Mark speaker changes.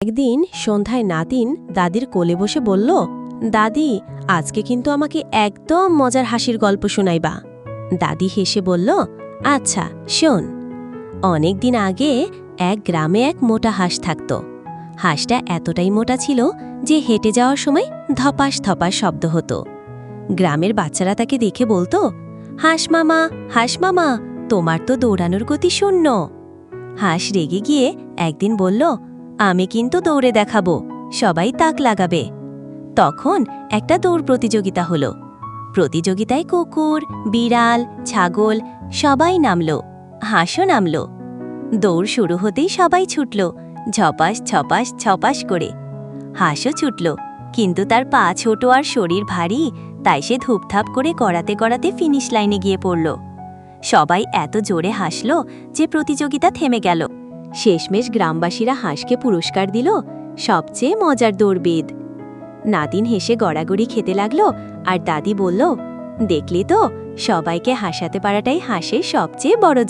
Speaker 1: একদিন সন্ধ্যায় নাতিন দাদির কোলে বসে বলল, দাদি, আজকে কিন্তু আমাকে একদম মজার হাসির গল্প শোনাইবা। দাদি হেসে বলল, আচ্ছা শোন। অনেক দিন আগে এক গ্রামে এক মোটা হাঁস থাকত। হাঁসটা এতটাই মোটা ছিল যে হেঁটে যাওয়ার সময় ধপাস ধপাস শব্দ হতো। গ্রামের বাচ্চারা তাকে দেখে বলতো, হাঁস মামা, তোমার তো দৌড়ানোর গতি শূন্য। হাঁস রেগে গিয়ে একদিন বলল, আমি কিন্তু দৌড়ে দেখাবো, সবাই তাক লাগাবে। তখন একটা দৌড় প্রতিযোগিতা হলো। প্রতিযোগিতায় কুকুর, বিড়াল, ছাগল সবাই নামল, হাঁসও নামল। দৌড় শুরু হতেই সবাই ছুটল, ঝপাস ছপাস ছপাস করে। হাঁসও ছুটল, কিন্তু তার পা ছোট আর শরীর ভারী, তাই সে ধূপধাপ করে গড়াতে গড়াতে ফিনিশ লাইনে গিয়ে পড়ল। সবাই এত জোরে হাসল যে প্রতিযোগিতা থেমে গেল। শেষমেশ গ্রামবাসীরা হাঁসকে পুরস্কার দিল, সবচেয়ে মজার দৌড়বিদ। নাতিন হেসে গড়াগড়ি খেতে লাগলো, আর দাদি বলল, দেখলি তো, সবাইকে হাসাতে পারাটাই হাঁসের সবচেয়ে বড়